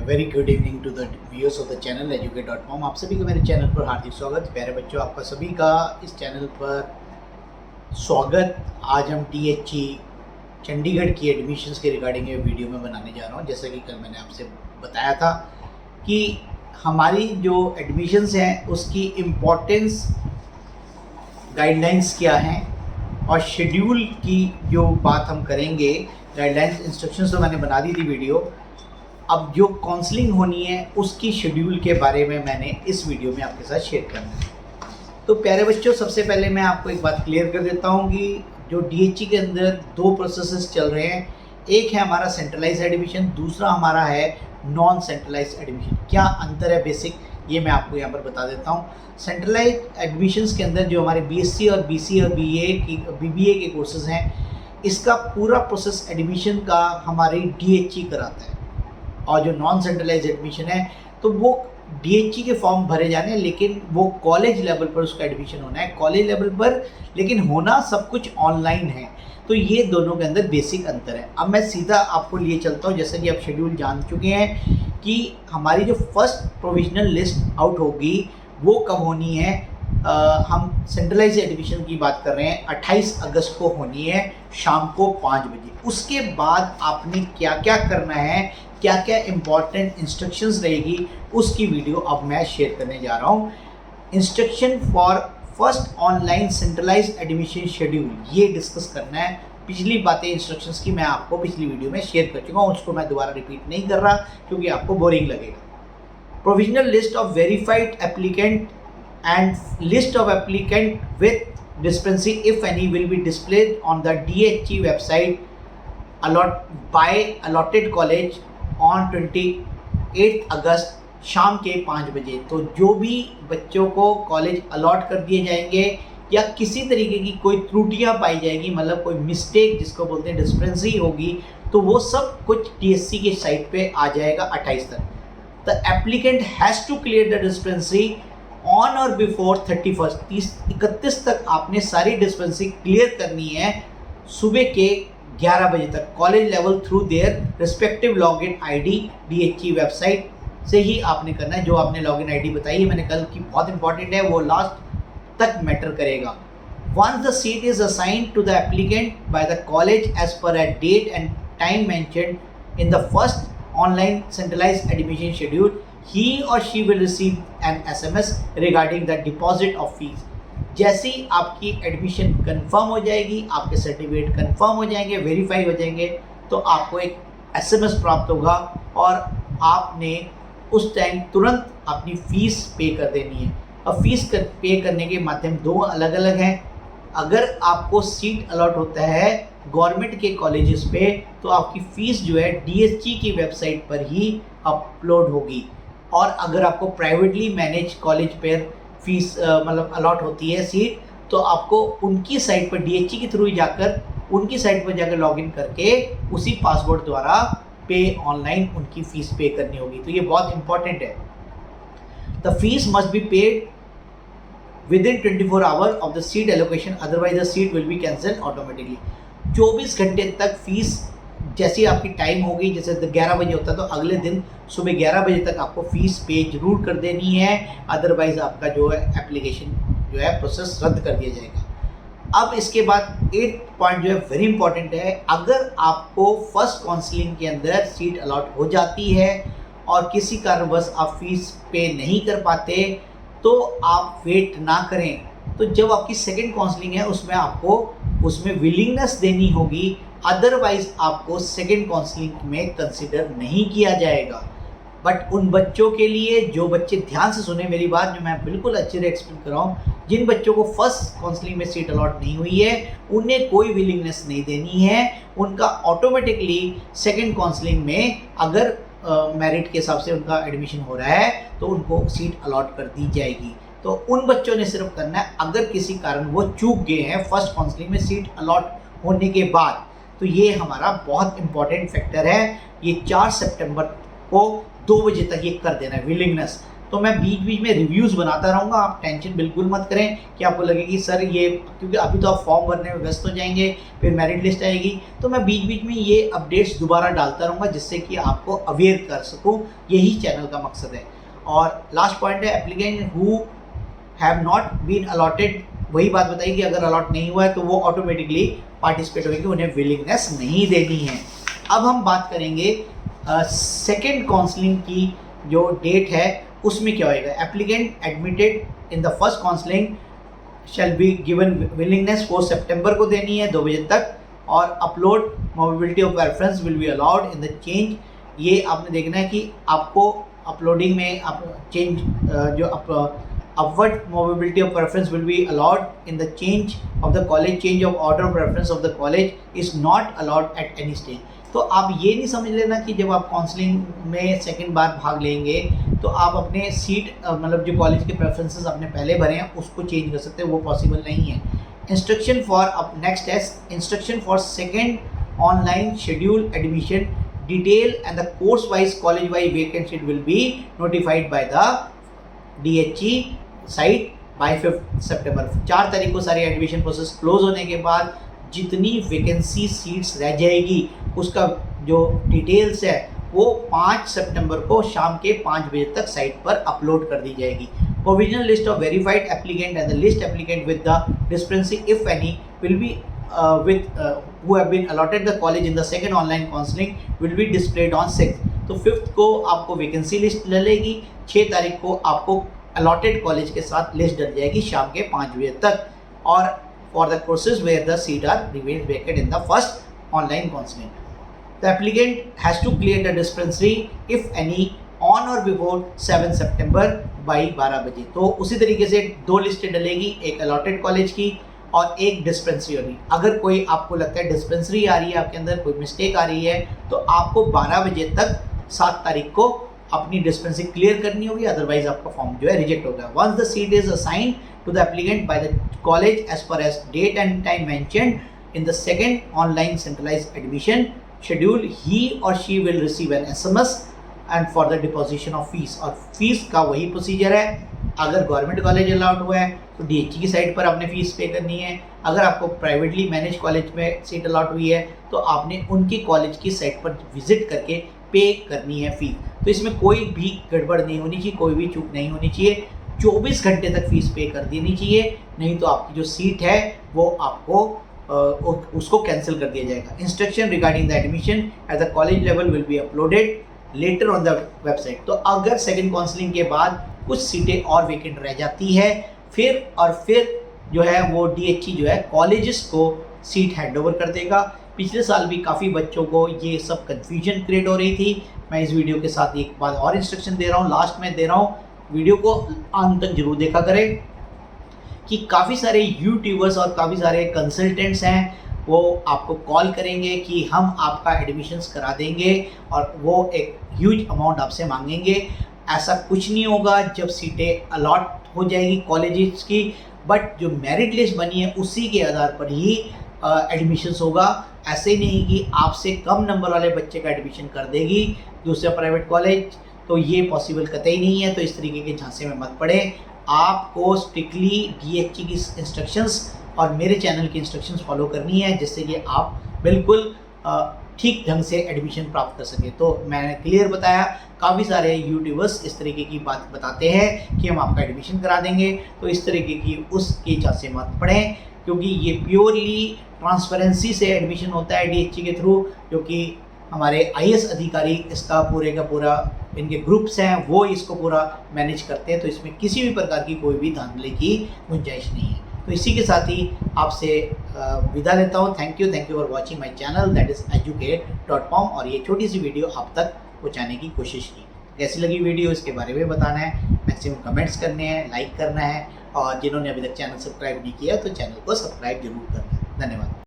Very good evening to the viewers of the channel educate.com। आप सभी का मेरे चैनल पर हार्दिक स्वागत। प्यारे बच्चों, आपका सभी का इस चैनल पर स्वागत। आज हम DHE चंडीगढ़ की एडमिशन्स के रिगार्डिंग ये वीडियो में बनाने जा रहा हूँ। जैसा कि कल मैंने आपसे बताया था कि हमारी जो एडमिशन्स हैं उसकी इम्पोर्टेंस, गाइडलाइंस क्या हैं और शेड्यूल की जो बात हम करेंगे। गाइडलाइंस इंस्ट्रक्शंस तो मैंने बना दी थी वीडियो। अब जो काउंसलिंग होनी है उसकी शेड्यूल के बारे में मैंने इस वीडियो में आपके साथ शेयर करना है। तो प्यारे बच्चों, सबसे पहले मैं आपको एक बात क्लियर कर देता हूँ कि जो DHE के अंदर दो प्रोसेसेस चल रहे हैं। एक है हमारा सेंट्रलाइज एडमिशन, दूसरा हमारा है नॉन सेंट्रलाइज एडमिशन। क्या अंतर है बेसिक, ये मैं आपको यहाँ पर बता देता हूँ। सेंट्रलाइज एडमिशन्स के अंदर जो हमारे BSc और BC और BBA के कोर्सेज हैं, इसका पूरा प्रोसेस एडमिशन का हमारी DHE कराता है। और जो नॉन सेंट्रलाइज एडमिशन है तो वो DHE के फॉर्म भरे जाने, लेकिन वो कॉलेज लेवल पर उसका एडमिशन होना है, कॉलेज लेवल पर, लेकिन होना सब कुछ ऑनलाइन है। तो ये दोनों के अंदर बेसिक अंतर है। अब मैं सीधा आपको लिए चलता हूँ। जैसे कि आप शेड्यूल जान चुके हैं कि हमारी जो फर्स्ट प्रोविजनल लिस्ट आउट होगी वो कब होनी है। हम सेंट्रलाइज एडमिशन की बात कर रहे हैं, 28 अगस्त को होनी है शाम को 5 बजे। उसके बाद आपने क्या क्या करना है, क्या क्या इम्पॉर्टेंट इंस्ट्रक्शंस रहेगी, उसकी वीडियो अब मैं शेयर करने जा रहा हूँ। Instruction for first online centralize admission schedule, ये डिस्कस करना है। पिछली बातें इंस्ट्रक्शंस की मैं आपको पिछली वीडियो में शेयर कर चुका हूँ, उसको मैं दोबारा रिपीट नहीं कर रहा क्योंकि आपको बोरिंग लगेगा। Provisional list of verified applicant and list of applicant with discrepancy if any will be displayed on the DHE website by allotted college on 28 अगस्त शाम के 5 बजे। तो जो भी बच्चों को कॉलेज अलॉट कर दिए जाएंगे या किसी तरीके की कोई त्रुटियां पाई जाएगी, मतलब कोई मिस्टेक जिसको बोलते हैं डिस्क्रिपेंसी होगी, तो वो सब कुछ DHE के साइट पे आ जाएगा 28 तक। The applicant has to clear the discrepancy on और बिफोर 31 तक आपने सारी डिस्पेंसी क्लियर करनी है सुबह के 11 बजे तक, college level through their respective login ID DHE website से ही आपने करना है। जो आपने लॉगिन आईडी बताई है मैंने कल की, बहुत इंपॉर्टेंट है, वो लास्ट तक मैटर करेगा। Once the seat is assigned to the applicant by the college as per a date and time mentioned in the first online centralised admission schedule, he or she will receive an SMS regarding the deposit of fees। जैसे ही आपकी admission confirm हो जाएगी, आपके certificate confirm हो जाएंगे, verify हो जाएंगे, तो आपको एक SMS प्राप्त होगा और आपने उस टाइम तुरंत अपनी फ़ीस पे कर देनी है। अब फीस पे करने के माध्यम दो अलग अलग हैं। अगर आपको सीट अलॉट होता है गवर्नमेंट के कॉलेजेस पे, तो आपकी फ़ीस जो है DHE की वेबसाइट पर ही अपलोड होगी। और अगर आपको प्राइवेटली मैनेज कॉलेज पर फीस मतलब अलॉट होती है सीट, तो आपको उनकी साइट पर DHE के थ्रू ही जाकर उनकी साइट पर जाकर लॉगिन करके उसी पासवर्ड द्वारा पे ऑनलाइन उनकी फ़ीस पे करनी होगी। तो ये बहुत इंपॉर्टेंट है। The fees must be paid within 24 hour of the seat allocation, otherwise the seat will be cancel automatically. 24 घंटे तक फीस जैसी आपकी टाइम होगी, जैसे 11 बजे होता है तो अगले दिन सुबह 11 बजे तक आपको फ़ीस पे जरूर कर देनी है, अदरवाइज़ आपका जो है एप्लीकेशन जो है प्रोसेस रद्द कर दिया जाएगा। अब इसके बाद 8 पॉइंट जो है वेरी इंपॉर्टेंट है। अगर आपको फर्स्ट काउंसलिंग के अंदर सीट अलॉट हो जाती है और किसी कारणवश आप फीस पे नहीं कर पाते, तो आप वेट ना करें। तो जब आपकी सेकेंड काउंसलिंग है उसमें आपको उसमें विलिंगनेस देनी होगी, अदरवाइज आपको सेकेंड काउंसलिंग में कंसिडर नहीं किया जाएगा। बट उन बच्चों के लिए, जो बच्चे ध्यान से सुने मेरी बात, जो मैं बिल्कुल अच्छे से एक्सप्लेन कर रहा हूँ, जिन बच्चों को फर्स्ट काउंसलिंग में सीट अलॉट नहीं हुई है उन्हें कोई विलिंगनेस नहीं देनी है। उनका ऑटोमेटिकली सेकेंड काउंसलिंग में अगर मेरिट के हिसाब से उनका एडमिशन हो रहा है तो उनको सीट अलॉट कर दी जाएगी। तो उन बच्चों ने सिर्फ करना है, अगर किसी कारण वो चूक गए हैं फर्स्ट काउंसलिंग में सीट अलॉट होने के बाद, तो ये हमारा बहुत इंपॉर्टेंट फैक्टर है। ये 4 सितंबर को 2 बजे तक ये कर देना है विलिंगनेस। तो मैं बीच बीच में रिव्यूज़ बनाता रहूँगा, आप टेंशन बिल्कुल मत करें कि आपको लगे कि सर ये, क्योंकि अभी तो आप फॉर्म भरने में व्यस्त हो जाएंगे, फिर मेरिट लिस्ट आएगी, तो मैं बीच बीच में ये अपडेट्स दोबारा डालता रहूँगा जिससे कि आपको अवेयर कर सकूँ, यही चैनल का मकसद है। और लास्ट पॉइंट है, applicant who have not been allotted, वही बात बताई कि अगर अलॉट नहीं हुआ है तो वो ऑटोमेटिकली पार्टिसिपेट होंगे, उन्हें विलिंगनेस नहीं देनी है। अब हम बात करेंगे सेकेंड काउंसलिंग की जो डेट है उसमें क्या होएगा। Applicant admitted in the first counselling shall be given willingness 4 सितंबर को देनी है 2 बजे तक, और upload mobility of reference will be allowed in the change. ये आपने देखना है कि आपको अपलोडिंग में आप चेंज जो upward mobility of preference will be allowed in the change of the college, change of order of preference of the college is not allowed at any stage। तो आप ये नहीं समझ लेना कि जब आप काउंसलिंग में सेकंड बार भाग लेंगे तो आप अपने सीट मतलब जो कॉलेज के प्रेफरेंसेस आपने पहले भरे हैं उसको चेंज कर सकते हैं, वो पॉसिबल नहीं है। इंस्ट्रक्शन फॉर अब नेक्स्ट है instruction for second online schedule admission detail and the course wise college wise vacancy will be notified by the DHE site bye 5 सितंबर। 4 तारीख को सारी एडमिशन प्रोसेस क्लोज होने के बाद जितनी वैकेंसी सीट्स रह जाएगी उसका जो डिटेल्स है वो 5 सितंबर को शाम के 5 बजे तक साइट पर अपलोड कर दी जाएगी। Provisional list of verified applicant and the list applicant with the discrepancy if any will be with who have been allotted the college in the second online counseling will be displayed on 6th। तो 5th को आपको vacancy list डलेगी, 6 तारीख को आपको allotted college के साथ list डल जाएगी शाम के 5 बजे तक। और for the courses where the seat are remain vacant in the first online counselling the applicant has to clear the dispensary if any on और बिफोर 7 सितंबर बाई 12 बजे। तो उसी तरीके से 2 लिस्टें डलेगी, एक अलॉटेड कॉलेज की और एक डिस्पेंसरी वाली। अगर कोई आपको लगता है डिस्पेंसरी आ रही है, आपके अंदर कोई मिस्टेक आ रही है, तो आपको 12 बजे तक 7 तारीख को अपनी डिस्पेंसरी क्लियर करनी होगी, अदरवाइज आपका फॉर्म जो है रिजेक्ट होगा। Once the seat is assigned to the applicant by the college as per as date and time mentioned in the second online centralised admission schedule, he और she will receive an SMS and for the deposition of fees. और fees का वही procedure है, अगर government college allowed हुआ है तो DHE की साइट पर आपने फ़ीस पे करनी है, अगर आपको प्राइवेटली मैनेज कॉलेज में सीट अलाउड हुई है तो आपने उनकी कॉलेज की साइट पर विजिट करके पे करनी है फ़ीस। तो इसमें कोई भी गड़बड़ नहीं होनी चाहिए, कोई भी चूक नहीं होनी चाहिए, 24 घंटे तक फ़ीस पे कर देनी चाहिए, नहीं तो आपकी जो सीट है वो आपको उसको कैंसिल कर दिया जाएगा। Instruction regarding the admission at the college level will be uploaded later on the website. तो अगर सेकेंड काउंसलिंग के बाद कुछ सीटें और वेकेंट रह जाती है फिर जो है वो DHE जो है कॉलेजेस को सीट हैंडओवर कर देगा। पिछले साल भी काफ़ी बच्चों को ये सब कन्फ्यूजन क्रिएट हो रही थी। मैं इस वीडियो के साथ एक बार और इंस्ट्रक्शन दे रहा हूँ, लास्ट में दे रहा हूँ, वीडियो को अंत तक जरूर देखा करें कि काफ़ी सारे यूट्यूबर्स और काफ़ी सारे कंसल्टेंट्स हैं, वो आपको कॉल करेंगे कि हम आपका एडमिशन्स करा देंगे और वो एक ह्यूज अमाउंट आपसे मांगेंगे। ऐसा कुछ नहीं होगा, जब सीटें अलॉट हो जाएगी कॉलेजेस की, बट जो मेरिट लिस्ट बनी है उसी के आधार पर ही एडमिशन्स होगा। ऐसे नहीं कि आपसे कम नंबर वाले बच्चे का एडमिशन कर देगी दूसरा प्राइवेट कॉलेज, तो ये पॉसिबल कतई नहीं है। तो इस तरीके के झांसे में मत पड़े, आपको स्ट्रिक्टली DHE की इंस्ट्रक्शंस और मेरे चैनल की इंस्ट्रक्शंस फॉलो करनी है, जिससे कि आप बिल्कुल ठीक ढंग से एडमिशन प्राप्त कर सकें। तो मैंने क्लियर बताया, काफ़ी सारे यूट्यूबर्स इस तरीके की बात बताते हैं कि हम आपका एडमिशन करा देंगे, तो इस तरीके की उसके झांसे मत पड़ें, क्योंकि ये प्योरली ट्रांसपेरेंसी से एडमिशन होता है DHE के थ्रू, जो कि हमारे IAS अधिकारी इसका पूरे का पूरा, इनके ग्रुप्स हैं वो इसको पूरा मैनेज करते हैं। तो इसमें किसी भी प्रकार की कोई भी धांधली की गुंजाइश नहीं है। तो इसी के साथ ही आपसे विदा लेता हूँ। Thank you for watching my channel that is educate.com। और ये छोटी सी वीडियो आप तक पहुँचाने की कोशिश की। कैसी लगी वीडियो इसके बारे में बताना है, मैक्सिमम कमेंट्स करने हैं, लाइक करना है, और जिन्होंने अभी तक चैनल सब्सक्राइब नहीं किया तो चैनल को सब्सक्राइब जरूर करना है। धन्यवाद।